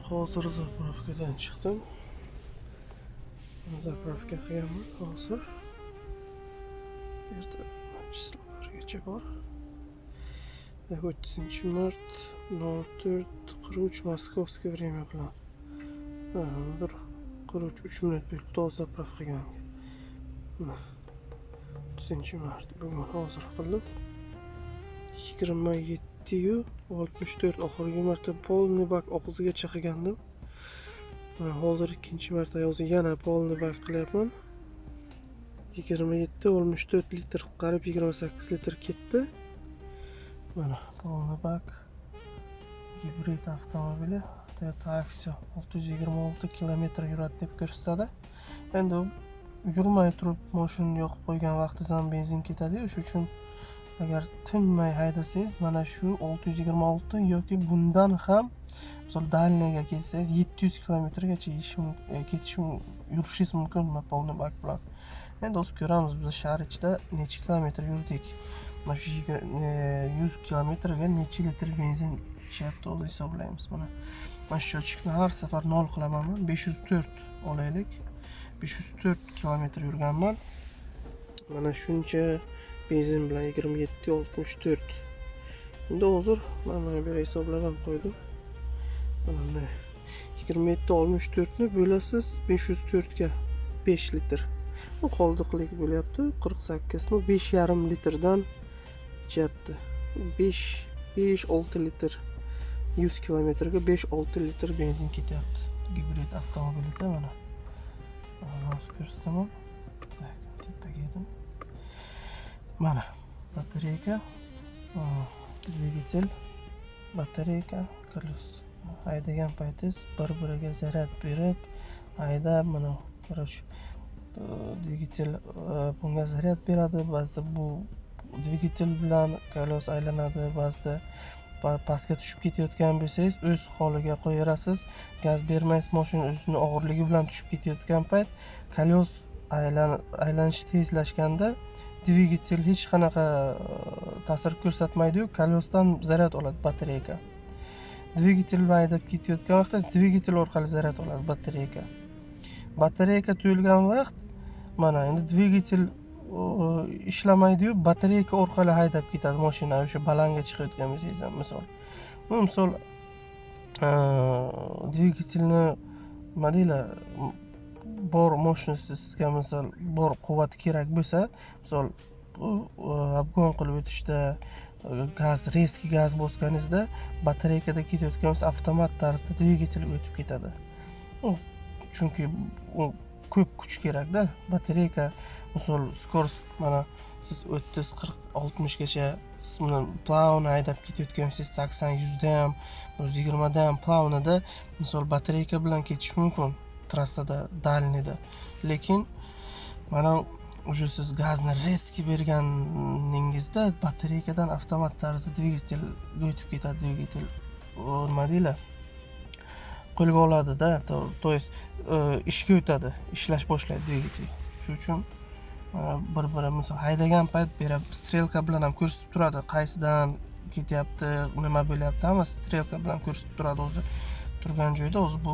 Hozir zapravkadan chiqdim. Zapravka qilganman hozir. Bu yerda chisllargacha bor. 3-mart 04:43 moskovskiy время bilan. Bir 43 minut bo'lib to'g'ri zapravka qilgan. 3-mart bugun hozir qildim. 27:64 oxirgi marta polni bak og'zigacha qilgandim. Hozir ikkinchi marta yana polni bak qilyapman. 27:64 litr, qarib 28 litr ketdi. Mana polni bak gibrid avtomobili Toyota Axio 626 kilometr yuradi deb ko'rsatadi. Endi yurmay turib mashinani yoqib qo'ygan vaqtida ham benzin ketadi. Shuning uchun agar tinmay haydasangiz mana shu 626 yoki bundan ham misol dalniyaga kelsangiz 700 kilometrgacha yurishingiz mumkin polni bak bilan. Endi o'zi ko'ramiz biz shahar ichida necha kilometr yurdik. Mana shu 100 kilometrga necha litr benzin ichyapti o'zi hisoblaymiz. Mana shu chiqni har safar 0 qilaman. 504 olaylik. 504 kilometr yurganman. Mana shuncha benzin bilan 27:64. Endi hozir mana bu yerga hisoblab ham qo'ydim. Mana 27:64 ni bo'lasiz 504 ga 5 litr. Bu qoldiqlik bo'lyapti. 48 ni 5,5 litrdan ichyapti. 5-6 litr 100 kilometrga 5-6 litr benzin ketyapti. Gibrid avtomobilda mana. Hozir ko'rsataman. Tepaga yedim. Mana batareyka, dvigatel, batareyka, kolos. Haydagan paytingiz bir-biriga zaryad berib, haydab mana короче dvigatel bunga zaryad beradi. Ba'zida bu dvigatel bilan kolos aylanadi, ba'zida pastga tushib ketayotgan bo'lsangiz o'z holiga qo'yarasiz. Gaz bermaysiz, mashina o'zining og'irligi bilan tushib ketayotgan payt kolos aylanishi tezlashganda dvigatel hech qanaqa ta'sir ko'rsatmaydi-yu, kolosdan zaryad oladi batareyka. Dvigatel bilan haydab ketayotgan vaqtda dvigatel orqali zaryad oladi batareyka. Batareyka to'lgan vaqt mana endi dvigatel ishlamaydi-yu, batareyka orqali haydab ketadi mashina o'sha balandga chiqayotgan bo'lsangiz ham misol. Bu misol dvigatelni nima deylar bor mashinasizga misol bor quvvat kerak bo'lsa, misol obgon qilib o'tishda gaz, reski gaz bosganingizda batareykada ketayotgan bo'lsa avtomat tarzda dvigatelga o'tib ketadi. Chunki ko'p kuch kerak-da. Batareyka misol skorost mana siz 30, 40, 60 gacha siz bilan plavni haydab ketayotgan bo'lsangiz 80, 100 da ham, 120 da ham plavnida misol batareyka bilan ketish mumkin trassada, dalniyda. Lekin mana o'sha siz gazni reski berganingizda batareykadan avtomat tarzda dvigatel o'tib ketadi. Dvigatel nima deylar? Qo'lga oladi-da, to есть ishga o'tadi, ishlash boshlaydi dvigatel. Shuning uchun bir-biri misol haydagan payt berib strelka bilan ham ko'rsatib turadi, qaysidan ketyapti, nima bo'lyapti, hamma strelka bilan ko'rsatib turadi o'zi turgan joyda. O'zi bu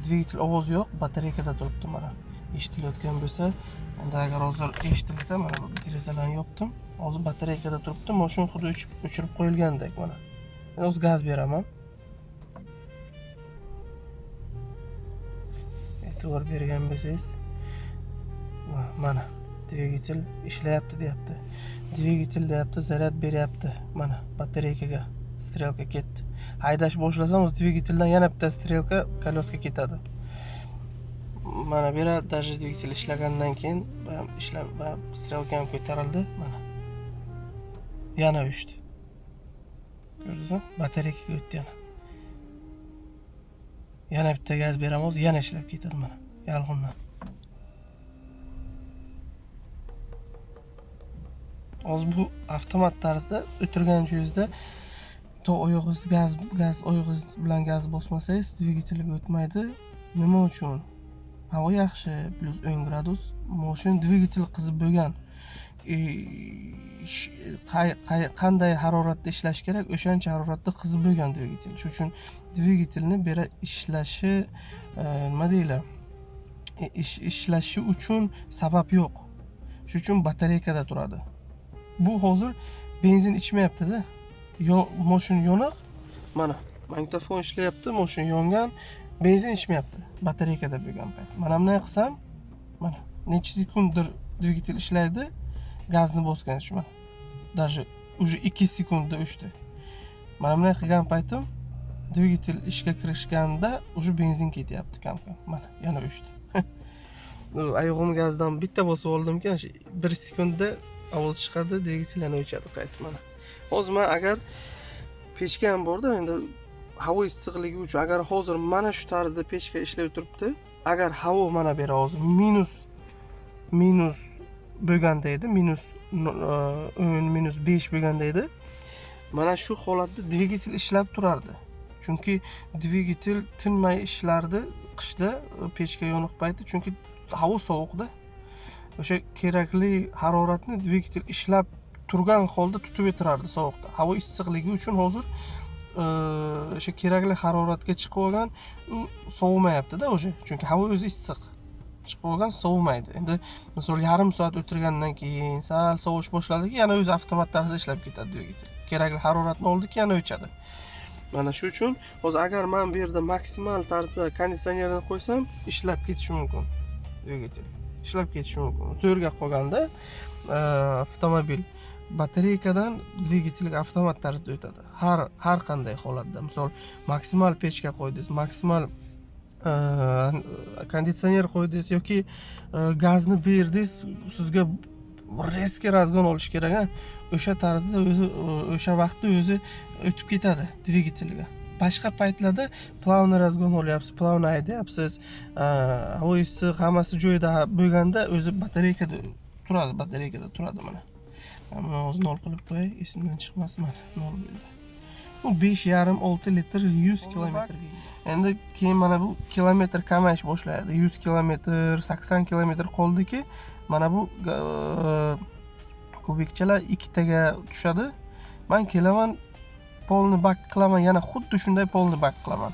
dvigatel ovozi yo'q, batareykada turibdi mana. Eshitilayotgan bo'lsa, endi agar hozir eshitilsa, mana bu derazalarni yopdim. Hozir batareykada turibdi, mashina xuddi o'chirib qo'yilgandek mana. Men o'zi gaz beraman. E'tibor bergan bo'lsangiz, mana dvigatel ishlayapti deyapti. Dvigatel deyapti, zaryad beryapti. Mana batareykaga strelka ketdi. Haydash boshlasam, o'z dvigateldan yana bitta strelka kolosga ketadi. Mana bu yerda даже dvigatel ishlagandan keyin ishlab strelka ham ko'tarildi. Mana. Yana o'chdi. Ko'rdingizmi? Batareykaga o'tdi yana. Yana bitta gaz beramiz, yana ishlab ketadi mana. Yalg'indan. Hozir bu avtomat tarzda o'tirgan joyingizda to oyog'ingiz gaz oyog'ingiz bilan gaz bosmasangiz dvigatelga o'tmaydi. Nima uchun? Havo yaxshi, plus 10 gradus. Mashina dvigatel qizib bo'lgan. qanday haroratda ishlash kerak, o'shancha haroratda qizib bo'lgan dvigatel. Shuning uchun dvigatelni bera ishlashi nima deylar? Ishlashi uchun sabab yo'q. Shuning uchun batareykada turadi. Bu hozir benzin ichmayapti-da. Mashina yoniq. Mana magnitofon ishlayapti, mashina yongan, benzin ichmayapti. Batareykada bo'lgan payt. Mana bunday qilsam, mana necha sekunddir dvigatel ishlaydi, gazni bosgan shu mana. Даже уже 2 sekundda o'chdi. Mana bunday qilgan paytim dvigatel ishga kirishganda уже benzin ketyapti kam-kam. Mana yana o'chdi. Oyog'im gazdan bitta bosib oldimkan, 1 sekundda ovoz chiqadi, dvigatel yana o'chadi qaytib mana. Hozir men agar pechka ham borda, endi havo issiqligi uchun agar hozir mana shu tarzda pechka ishlay turibdi, agar havo mana bera hozir minus bo'lganda edi, -10, -5 bo'lganda edi, mana shu holatda dvigatel ishlab turardi. Chunki dvigatel tinmay ishlardi qishda pechka yoniq payti, chunki havo sovuqda. O'sha kerakli haroratni dvigatel ishlab turgan holda tutib o'tirardi sovuqda. Havo issiqligi uchun hozir o'sha kerakli haroratga chiqib olgan, u sovimayapti-da o'sha. Chunki havo o'zi issiq. Chiqib olgan sovimaydi. Endi misol yarim soat o'tirgandan keyin sal sovish boshladiki, yana o'zi avtomat tarzda ishlab ketadi dvigatel. Kerakli haroratni oldiki, yana o'chadi. Mana shu uchun hozir agar men bu yerda maksimal tarzda konditsionerni qo'ysam, ishlab ketishi mumkin dvigatel. Ishlab ketishi mumkin. Zo'rga qolganda avtomobil batareykadan dvigatelga avtomat tarzda o'tadi. Har qanday holatda. Misol maksimal pechka qo'ydingiz, maksimal konditsioner qo'ydingiz yoki gazni berdingiz, sizga reski razgon olish kerak, o'sha tarzda o'zi o'sha vaqtda o'zi o'tib ketadi dvigatelga. Boshqa paytlarda plavni razgon olyapsiz, plavni haydayapsiz, havo issiq, hammasi joyida bo'lganda o'zi batareykada turadi mana. Mana hozir 0 qilib qo'yay, esimdan chiqmasin mana 0 bo'ldi. Bu 5,5-6 litr 100 kilometr. Endi keyin mana bu kilometr kamayish boshlaydi. 100 kilometr, 80 kilometr qoldiki, mana bu kubikchalar ikkitaga tushadi. Men kelaman polni bak qilaman, yana xuddi shunday polni bak qilaman.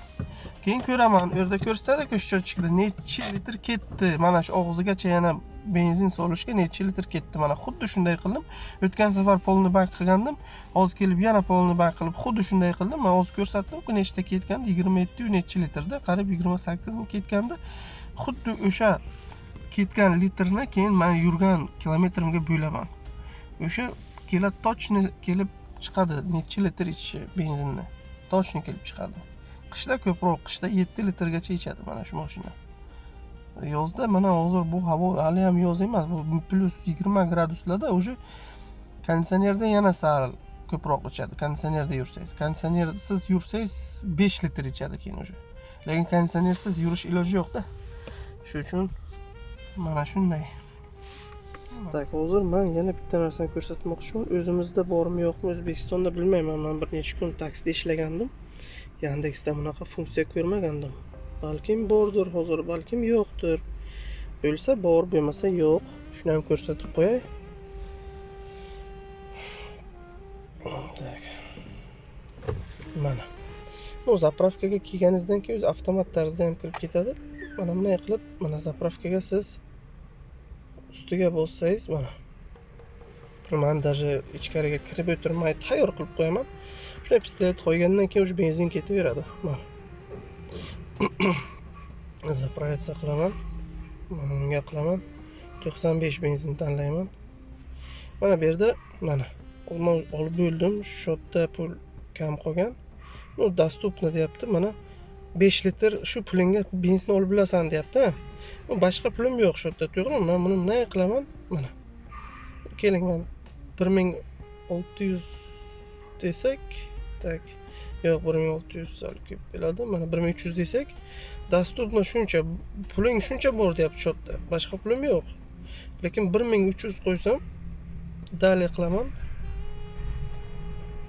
Keyin ko'raman, u yerda ko'rsatadi счётчикda necha litr ketdi. Mana shu og'zigacha yana benzin solishga necha litr ketdi. Mana xuddi shunday qildim. O'tgan safar polni bak qilgandim. Hozir kelib yana polni bak qilib xuddi shunday qildim. Men hozir ko'rsatdim-ku nechta ketgandi, 27 necha litrda, qarib 28 ming ketgandi. Xuddi o'sha ketgan litrni keyin men yurgan kilometrimga bo'laman. O'sha tochni kelib chiqadi, necha litr ichishi benzinni. Tochni kelib chiqadi. Qishda ko'proq, qishda 7 litrgacha ichadi mana shu mashina. Yozda mana hozir bu havo hali ham yoz emas, bu +20 graduslarda o'sha konditsionerda yana sal ko'proq ichadi. Konditsionerda yursangiz, konditsionersiz yursangiz 5 litr ichadi keyin o'sha. Lekin konditsionersiz yurish iloji yo'q-da. Shuning uchun mana shunday. Tak, hozir men yana bitta narsani ko'rsatmoqchiman. O'zimizda bormi yo'qmi O'zbekistonda bilmayman. Men bir necha kun taksida ishlagandim. Yandexda bunaqa funksiya ko'rmagandim. Balkim bordir hozir, balkim yo'qdir. Bo'lsa bor, bo'lmasa yo'q. Shuni ham ko'rsatib qo'yay. Tak. Mana. Bu zapravkaga kelganingizdan keyin o'zi avtomat tarzda ham kirib ketadi. Mana bunday qilib, mana zapravkaga siz ustiga bossangiz, mana. Men даже ichkariga kirib o'tirmay tayyor qilib qo'yaman. Shunday pistolet qo'ygandan keyin o'sha benzin ketaveradi. Mana. Zapravkatsiya qilaman. Bunga qilaman. 95 benzin tanlayman. Mana bu yerda mana olib bo'ldim. Shotda pul kam qolgan. Bu dostupni deyapti. Mana 5 litr shu pulingga benzin olib bilasan deyapti. Bu boshqa pulim yo'q shotda, to'g'rimi? Men buni bunday qilaman. Mana. Keling, men 1600 desak, tak. Yo'q, 1600 sal ko'p bo'ladi. Mana 1300 desak, dostupni shuncha, puling shuncha bor deyapti shotda. Boshqa pulim yo'q. Lekin 1300 qo'ysam, dalay qilaman.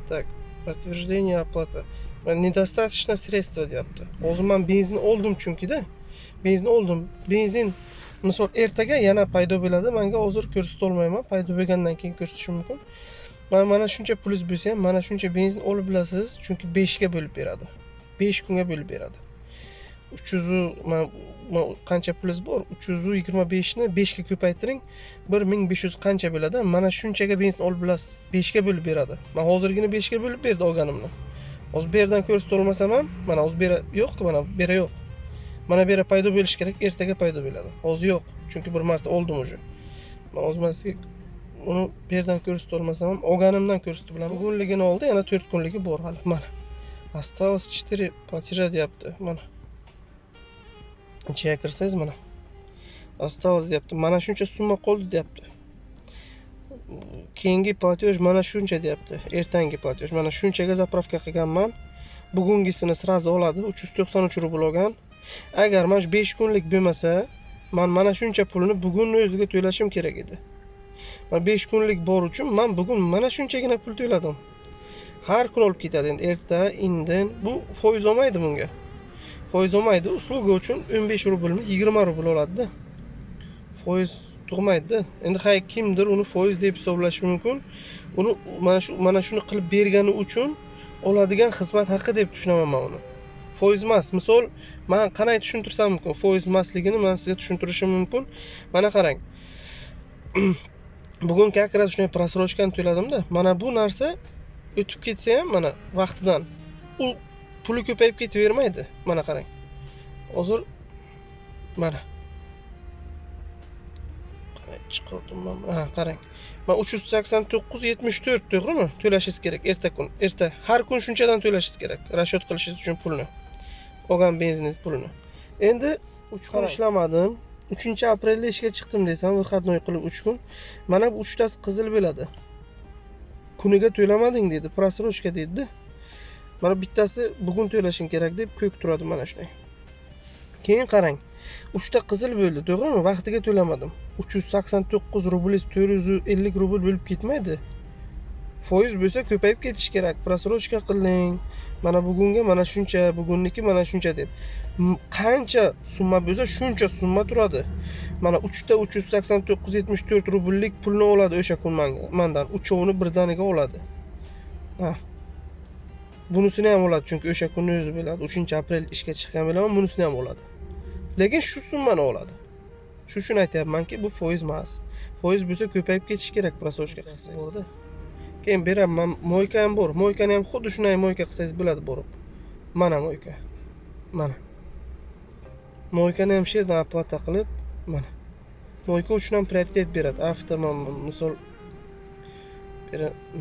Так, подтверждение оплаты. Недостаточно средства deyapti. Hozir men benzin oldim chunki-da. Benzin oldim. Benzin misol ertaga yana paydo bo'ladi. Menga hozir ko'rsata olmayman. Paydo bo'lgandan keyin ko'rsatishim mumkin. Mana shuncha pulingiz bo'lsa ham, mana shuncha benzin olib bilasiz, chunki 5 ga bo'lib beradi. 5 kunga bo'lib beradi. 300 qancha pulingiz bor? 325 ni 5 ga ko'paytiring. 1500 qancha bo'ladi? Mana shunchaga benzin olib bilasiz. 5 ga bo'lib beradi. Men hozirgina 5 ga bo'lib berdi olganimni. Hozir bu yerdan ko'rsata olmasam ham, mana hozir bera yo'q-ku, mana bera yo'q. Mana bera paydo bo'lish kerak, ertaga paydo bo'ladi. Hozir yo'q, chunki bir marta oldim уже. Men hozir sizga uni bu yerdan ko'rsata olmasam ham, olganimdan ko'rsatib bilaman. Bugunligini oldi, yana 4 kunligi bor hali. Mana. Осталось 4 платежа deyapti. Mana. Ichiga kirsangiz mana. Осталось deyapti. Mana shuncha summa qoldi deyapti. Keyingi platej mana shuncha deyapti. Ertangi platej mana shunchaga zapravka qilganman. Bugungisini srazi oladi. 393 rubl olgan. Agar men 5 kunlik bo'lmasa, men mana shuncha pulni bugun o'ziga to'lashim kerak edi. Men 5 kunlik bor uchun men bugun mana shunchagina pul to'ladim. Har kun olib ketadi endi erta, indin. Bu foiz olmaydi bunga. Foiz olmaydi. Usluga uchun 15 rublmi 20 rubl oladi-da. Foiz tug'maydi. Endi hay kimdir uni foiz deb hisoblashi mumkin. Uni mana shuni qilib bergani uchun oladigan xizmat haqi deb tushunaman men uni. Foiz emas. Misol, men qanday tushuntirsam mumkin? Foiz emasligini men sizga tushuntirishim mumkin. Mana qarang. Bugun как раз shunday prasrochkani to'ladim-da. Mana bu narsa o'tib ketsa ham mana vaqtidan u puli ko'payib ketavermaydi. Mana qarang. Hozir mana chiqardim men. Ha, qarang. Men 389.74 to'g'rimi? To'lashingiz kerak erta kun. Erta har kun shunchadan to'lashingiz kerak. Расчет qilishingiz uchun pulni. Olgan benziningiz pulini. Endi 3 kun ishlamadim. 3-aprelda ishga chiqdim desam, выходной qilib 3 kun. Mana bu 3tasi qizil bo'ladi. Kuniga to'lamading dedi, prasrochka dedi. Mana bittasi bugun to'lashing kerak deb ko'k turadi mana shunday. Keyin qarang. 3ta qizil bo'ldi, to'g'rimi? Vaqtiga to'lamadim. 389 rublingiz 450 rubl bo'lib ketmaydi. Foiz bo'lsa ko'payib ketish kerak. Prasrochka qiling. Mana bugunga mana shuncha, bugunniki mana shuncha deb. Qancha summa bo'lsa shuncha summa turadi. Mana 3ta 389.74 rubllik pulni oladi o'sha kun mendan. Uchovini birdaniga oladi. Ha. Bunisini ham oladi, chunki o'sha kunni o'zi bo'ladi. 3-aprel ishga chiqqan bilaman, bunisini ham oladi. Lekin shu summani oladi. Shu uchun aytayapmanki, bu foiz emas. Foiz bo'lsa ko'payib ketish kerak prasrochka qilsangiz. Keyin beraman, moyka ham bor. Moykani ham xuddi shunday moyka qilsangiz bo'ladi borib. Mana moyka. Mana. Moykani ham sherdan oplata qilib, mana. Moyka uchun ham prioritet beradi. Avtonom, misol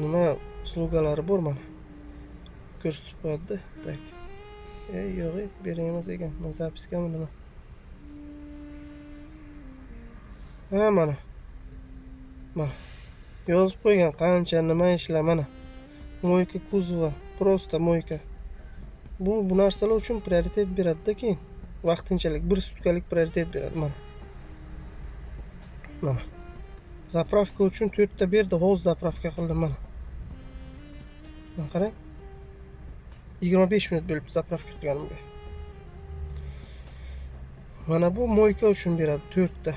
nima uslugalari bor mana. Ko'rsatib qo'yadi. Tak. Yo'q, bering emas ekan. Men zapiskami nima? Ha, mana. Mana. Yozib qo'ygan qancha nima ishlar mana. Moyka kuzova, prosta moyka. Bu narsalar uchun prioritet beradi-da keyin. Vaqtinchalik 1 sutkalik prioritet beradi mana. Mana. Zapravka uchun 4 ta berdi, hozir zapravka qildim mana. Mana qarang. 25 minut bo'lib zapravka qilganimga. Mana bu moyka uchun beradi 4 ta.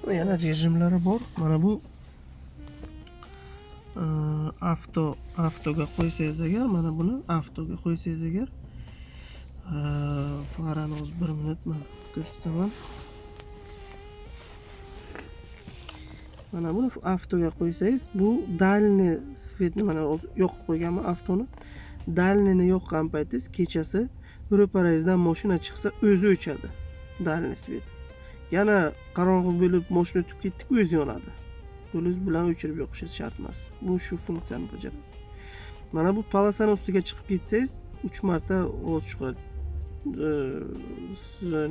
Yana rejimlari bor. Mana bu avtoga qo'ysangiz agar, mana buni avtoga qo'ysangiz agar, farani o'z 1 minut men ko'rsataman. Mana buni avtoga qo'ysangiz, bu dальний svetni mana yoqib qo'yganman avtoni. Dальныйni yoqqan paytingiz kechasi ro'parangizdan mashina chiqsa o'zi o'chadi. Dальный svet. Yana qorong'u bo'lib mashina o'tib ketdik, o'zi yonadi. Qo'lingiz bilan o'chirib yoqishingiz shart emas. Bu shu funksiyani bajaradi. Mana bu palasani ustiga chiqib ketsangiz, 3 marta ovoz chiqaradi.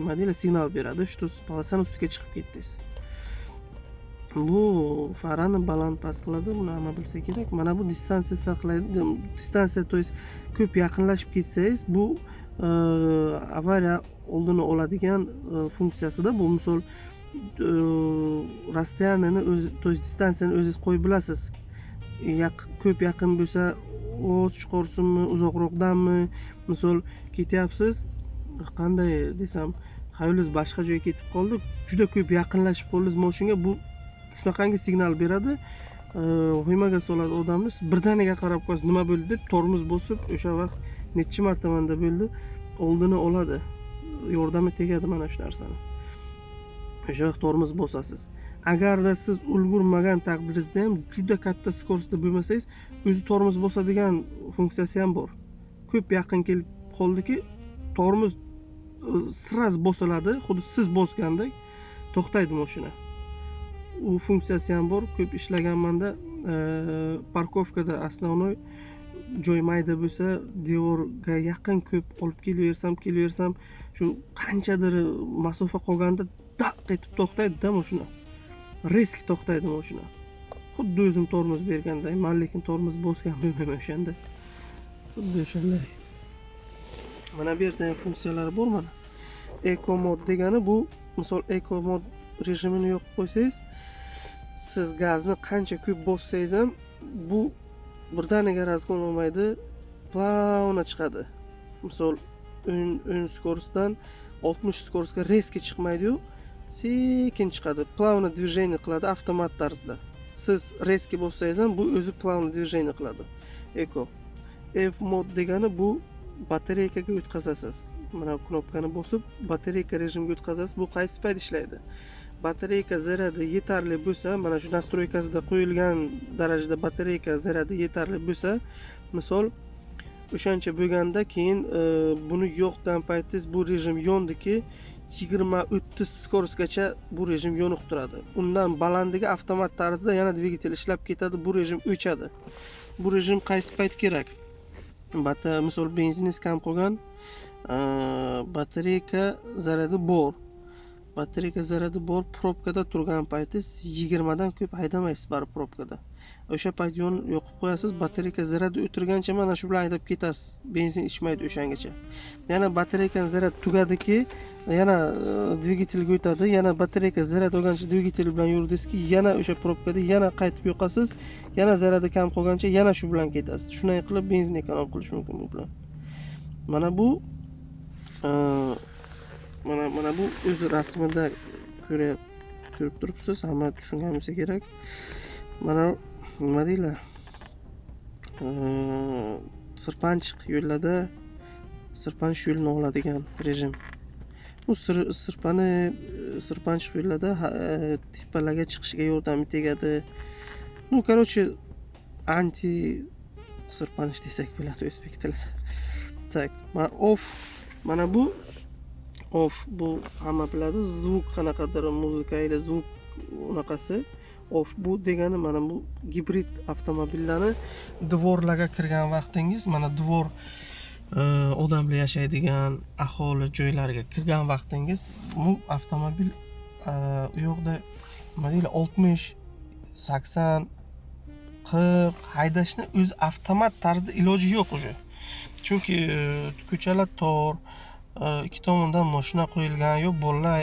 Nima deydi, signal beradi, что palasani ustiga chiqib ketdingiz. Bu farani baland past qiladi, buni hamma bilsa kerak. Mana bu distansiya saqlaydi. Distansiya, to есть ko'p yaqinlashib ketsangiz, bu avariya oldini oladigan funksiyasida. Bu misol расстоянияni o'zi, to есть distansiyani o'zingiz qo'yib bilasiz. Ko'p yaqin bo'lsa ovoz chiqarsinmi, uzoqroqdanmi, misol ketyapsiz, qanday desam, hayoliz boshqa joyga ketib qoldi, juda ko'p yaqinlashib qoldingiz mashinaga, bu shunaqangi signal beradi, vahimaga soladi odamni. Siz birdaniga qarab qo'yasiz, nima bo'ldi deb tormoz bosib, o'sha vaqt necha marta menda bo'ldi, oldini oladi, yordami tegadi mana shu narsani. O'sha vaqt tormoz bosasiz. Agarda siz ulgurmagan taqdiringizda ham juda katta skorostda bo'lmasangiz, o'zi tormoz bosadigan funksiyasi ham bor. Ko'p yaqin kelib qoldiki, tormoz sraz bosiladi, xuddi siz bosgandek to'xtaydi mashina. U funksiyasi ham bor. Ko'p ishlaganmanda, parkovkada основной joy mayda bo'lsa, devorga yaqin ko'p olib kelaversam, shu qanchadir masofa qolganda daq etib to'xtaydi-da mashina. Risk to'xtaydi mashina. Xuddi o'zim tormoz berganday, men lekin tormoz bosgan bo'lmayman o'shanda. Xuddi o'shanday. Mana bu yerda ham funksiyalari bor mana. Eco mod degani bu, misol eco mod rejimini yo'qib qo'ysangiz, siz gazni qancha ko'p bossangiz ham bu birdaniga razgon olmaydi, plavno chiqadi. Misol o'ng skorostdan 60 skorostga резко chiqmaydi-yu, sekin chiqadi, plavno движение qiladi avtomat tarzda. Siz резко bossangiz ham bu o'zi plavno движение qiladi. Eco. F mod degani bu batareykaga o'tkazasiz. Mana knopkani bosib batareyka rejimiga o'tkazasiz. Bu qaysi payt ishlaydi? Batareyka zaryadi yetarli bo'lsa, mana shu nastroykasida qo'yilgan darajada batareyka zaryadi yetarli bo'lsa, misol o'shancha bo'lganda keyin buni yo'qdan paytingiz bu rejim yondiki 20-30 skorostgacha bu rejim yonib turadi. Undan balandiga avtomat tarzda yana dvigatel ishlab ketadi, bu rejim o'chadi. Bu rejim qaysi payt kerak? Misol benziningiz kam qolgan, batareyka zaryadi bor. Batareyka zaryadi bor, probkada turgan paytingiz 20 dan ko'p haydamaysiz baribir probkada. O'sha payt yoqib qo'yasiz, batareyka zaryadi o'tirgancha mana shu bilan haydab ketasiz. Benzin ichmaydi o'shangacha. Yana batareykaning zaryadi tugadiki, yana dvigatelga o'tadi, yana batareyka zaryad olgancha dvigatel bilan yurdingizki, yana o'sha probkada yana qaytib yoqasiz, yana zaryadi kam qolgancha yana shu bilan ketasiz. Shunday qilib benzin ekonom qilish mumkin bu bilan. Mana bu mana bu o'z rasmida ko'rib turibsiz, hamma tushungan bo'lsa kerak. Mana nima deylar? Sirpanchiq yo'llarda sirpanish yo'lini oladigan rejim. Bu sirpanchiq yo'llarda tepalarga chiqishga yordam tegadi. Ну, короче, anti sirpanish desak bo'ladi o'zbek tilida. Tak, mana off. Mana bu off, bu hamma biladi, zvuk qanaqadir muzika ila zvuk unaqasi. Off bu degani mana bu gibrid avtomobillarni dvorlarga kirgan vaqtingiz, mana dvor odamlar yashaydigan aholi joylariga kirgan vaqtingiz, bu avtomobil u yoqda nima deylar 60, 80, 40 haydashni o'zi avtomat tarzda iloji yo'q o'sha. Chunki ko'chalar tor, ikki tomondan mashina qo'yilgan, yo bolalar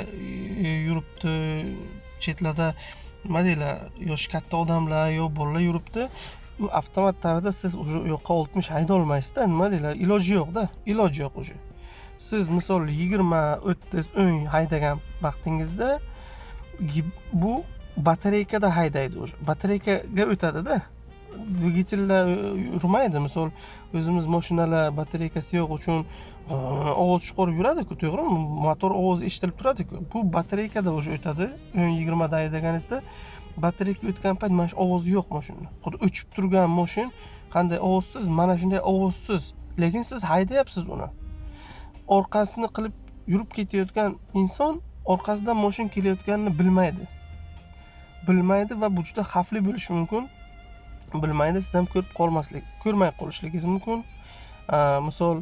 yuribdi, chetlarda nima deylar, yoshi katta odamlar yo bolalar yuribdi. U avtomat tarzda siz o'sha yoqqa 60 hayda olmaysiz-da, nima deylar, iloji yo'q-da, iloji yo'q o'sha. Siz misol 20-30 o'ng haydagan vaqtingizda bu batareykada haydaydi o'sha. Batareykaga o'tadi-da. Dvigatellar yurmaydi. Misol o'zimiz mashinalar batareykasi yo'q uchun ovoz chiqarib yuradi-ku, to'g'rimi? Motor ovozi eshitilib turadi-ku. Bu batareykada o'sha o'tadi. 20 da haydaganingizda batareyka o'tgan payt mana shu ovozi yo'q mashina. Xuddi o'chib turgan mashina qanday ovozsiz, mana shunday ovozsiz, lekin siz haydayapsiz uni. Orqasini qilib yurib ketayotgan inson orqasidan mashina kelayotganini bilmaydi va bu juda xavfli bo'lishi mumkin. Bilmaydi, siz ham ko'rmay qolishligingiz mumkin. Misol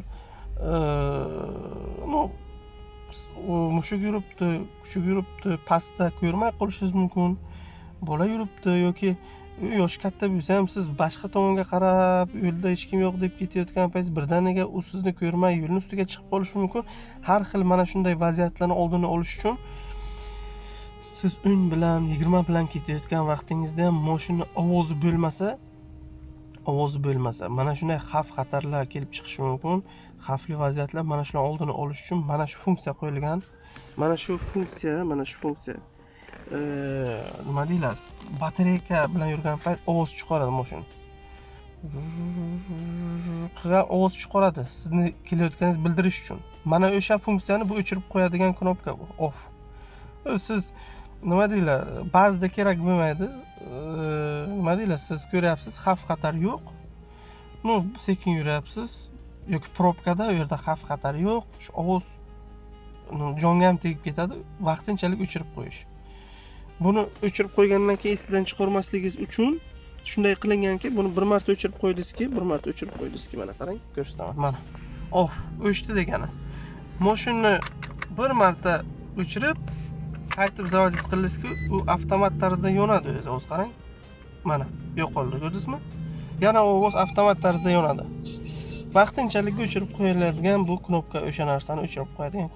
mushuk yuribdi, pastda ko'rmay qolishingiz mumkin. Bola yuribdi yoki yoshi katta bo'lsa ham siz boshqa tomonga qarab, yo'lda hech kim yo'q deb ketayotgan payt birdaniga u sizni ko'rmay yo'lning ustiga chiqib qolishi mumkin. Har xil mana shunday vaziyatlarni oldini olish uchun siz 10 bilan 20 bilan ketayotgan vaqtingizda ham mashina ovozi bo'lmasa, ovozi bo'lmasa, mana shunday xavf xatarlar kelib chiqishi mumkin. Xavfli vaziyatlar, mana shuning oldini olish uchun mana shu funksiya qo'yilgan. Mana shu funksiya nima deyiladi? Batareyka bilan yurgan payt ovoz chiqaradi mashina. Qilgan ovoz chiqaradi, sizni kelayotganingizni bildirish uchun. Mana o'sha funksiyani bu o'chirib qo'yadigan knopka bu, off. Siz nima deyiladi? Ba'zida kerak bo'lmaydi. Nima deyiladi? Siz ko'ryapsiz, xavf xatar yo'q. Sekin yuryapsiz yoki probkada u yerda xavf xatar yo'q. Shu ovoz jonga ham tegib ketadi, vaqtinchalik o'chirib qo'yish. Buni o'chirib qo'ygandan keyin esdan chiqarmasligingiz uchun shunday qilinganki, buni bir marta o'chirib qo'ydingizki, mana qarang, ko'rsataman. Mana off, o'chdi degani. Mashinani bir marta o'chirib, qaytib zavodit qildingizki, u avtomat tarzda yonadi o'zi, qarang. Mana, yo'qoldi, ko'rdingizmi? Yana ovoz avtomat tarzda yonadi. Vaqtinchalik o'chirib qo'yiladigan bu knopka o'sha narsani o'chirib qo'yadigan